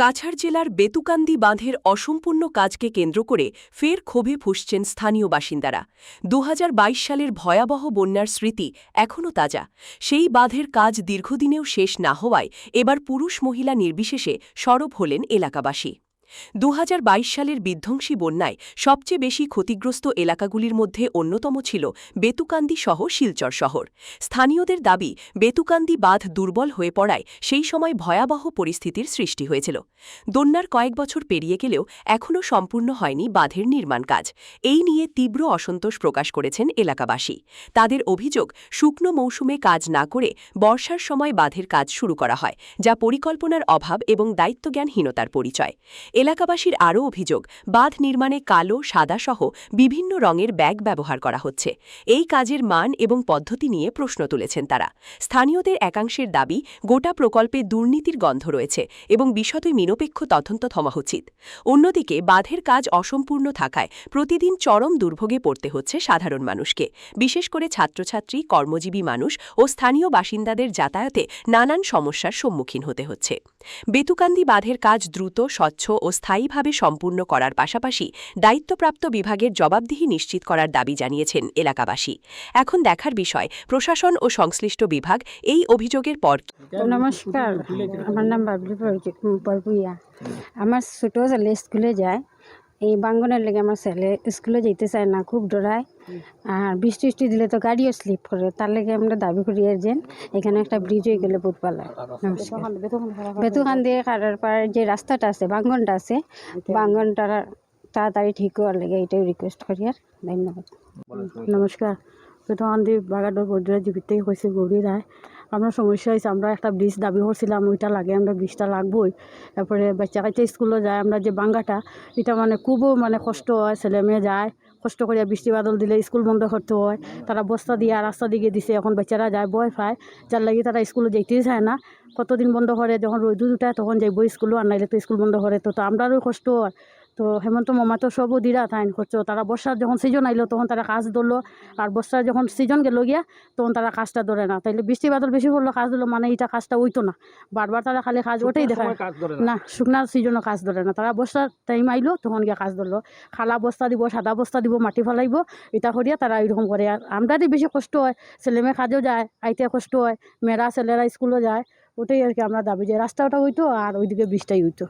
কাছাড় জেলার বেতুকান্দি বাঁধের অসম্পূর্ণ কাজকে কেন্দ্র করে ফের ক্ষোভে ফুঁসছেন স্থানীয় বাসিন্দারা। ২০২২ সালের ভয়াবহ বন্যার স্মৃতি এখনও তাজা। সেই বাঁধের কাজ দীর্ঘদিনেও শেষ না হওয়ায় এবার পুরুষ মহিলা নির্বিশেষে সরব হলেন এলাকাবাসী। ২০২২ সালের বিধ্বংসী বন্যায় সবচেয়ে বেশি ক্ষতিগ্রস্ত এলাকাগুলির মধ্যে অন্যতম ছিল বেতুকান্দি সহ শিলচর শহর। স্থানীয়দের দাবি, বেতুকান্দি বাঁধ দুর্বল হয়ে পড়ায় সেই সময় ভয়াবহ পরিস্থিতির সৃষ্টি হয়েছিল। বন্যার কয়েক বছর পেরিয়ে গেলেও এখনও সম্পূর্ণ হয়নি বাঁধের নির্মাণ কাজ। এই নিয়ে তীব্র অসন্তোষ প্রকাশ করেছেন এলাকাবাসী। তাদের অভিযোগ, শুকনো মৌসুমে কাজ না করে বর্ষার সময় বাঁধের কাজ শুরু করা হয়, যা পরিকল্পনার অভাব এবং দায়িত্বজ্ঞানহীনতার পরিচয়। এলাকাবাসীর আরও অভিযোগ, বাঁধ নির্মাণে কালো, সাদা সহ বিভিন্ন রঙের ব্যাগ ব্যবহার করা হচ্ছে। এই কাজের মান এবং পদ্ধতি নিয়ে প্রশ্ন তুলেছেন তারা। স্থানীয়দের একাংশের দাবি, গোটা প্রকল্পে দুর্নীতির গন্ধ রয়েছে এবং বিশদে নিরপেক্ষ তদন্ত হওয়া উচিত। অন্যদিকে বাঁধের কাজ অসম্পূর্ণ থাকায় প্রতিদিন চরম দুর্ভোগে পড়তে হচ্ছে সাধারণ মানুষকে। বিশেষ করে ছাত্রছাত্রী, কর্মজীবী মানুষ ও স্থানীয় বাসিন্দাদের যাতায়াতে নানান সমস্যার সম্মুখীন হতে হচ্ছে। বেতুকান্দি বাঁধের কাজ দ্রুত, স্বচ্ছ ও স্থায়ীভাবে সম্পূর্ণ করার পাশাপাশি দায়িত্বপ্রাপ্ত বিভাগের জবাবদিহি নিশ্চিত করার দাবি জানিয়েছেন এলাকাবাসী। এখন দেখার বিষয়, প্রশাসন ও সংশ্লিষ্ট বিভাগ এই অভিযোগের পর। নমস্কার, আমার নাম বাবলি পরপুইয়া। আমার ছোট ছেলে স্কুলে যায়, এই বাঙ্গনের লেগে আমার ছেলে স্কুলে যেতে চায় না, খুব ডরায়। আর বৃষ্টি টিষ্টি দিলে তো গাড়িও স্লিপ করে, তার লেগে আমরা দাবি করি যে এখানে একটা ব্রিজ হয়ে গেলে বহুত ভালো হয়। বেতুখান দিয়ে কাটার পাড়ার যে রাস্তাটা আছে, বাঙ্গনটা আছে, বাঙ্গনটা তাড়াতাড়ি ঠিক হওয়ার লেগে এটাই রিকোয়েস্ট করি। আর ধন্যবাদ। নমস্কার, বেতুকান্দি বাগাডোর বর্ডারের জীবিত থেকে হয়েছে গৌরী রায়। আমরা সমস্যা হয়েছে, আমরা একটা ব্রিজ দাবি করছিলাম, ওইটা লাগে, আমরা ব্রিজটা লাগবোই। তারপরে বাচ্চা কাচ্চা স্কুলে যায়, আমরা যে বাঙ্গাটা এটা খুবও কষ্ট হয়, ছেলে মেয়ে যায় কষ্ট করিয়া, বৃষ্টি বাদল দিলে স্কুল বন্ধ করতে হয়, তারা বস্তা দিয়ে রাস্তা দিকে দিছে, এখন বাচ্চারা যায় ভয় পায়, যার লাগে তারা স্কুলে যেতেই চায় না। কতদিন বন্ধ করে, যখন রোদ উঠায় তখন যাইব স্কুলও, আর নাইলে তো স্কুল বন্ধ করে, তো আমরারও কষ্ট হয়। তো হেমন্ত মামা তো সবও দিরা তাইন করছো, তারা বর্ষার যখন সিজন আইলো তখন তারা কাজ ধরলো, আর বর্ষার যখন সিজন গেল গিয়া তখন তারা কাজটা ধরে না। তাইলে বৃষ্টি বাদল বেশি করলো, কাজ ধরলো, এটা কাজটা হইতো না। বারবার তারা খালি কাজ ওটাই দেখায় না, শুকনার সিজনও কাজ ধরে না। তারা বর্ষার টাইম আইলো তখন গিয়া কাজ ধরলো, খালা বস্তা দিব, সাদা বস্তা দিব, মাটি ফেলাইব, এটা করিয়া তারা এরকম করে। আর আমরারই বেশি কষ্ট হয়, ছেলেমেয়ে কাজেও যায়, আইতে কষ্ট হয়, মেয়েরা ছেলেরা স্কুলও যায়। ওটাই আর কি আমরা দাবি, যে রাস্তাটা হইতো আর ওইদিকে বৃষ্টিটাই হইতো।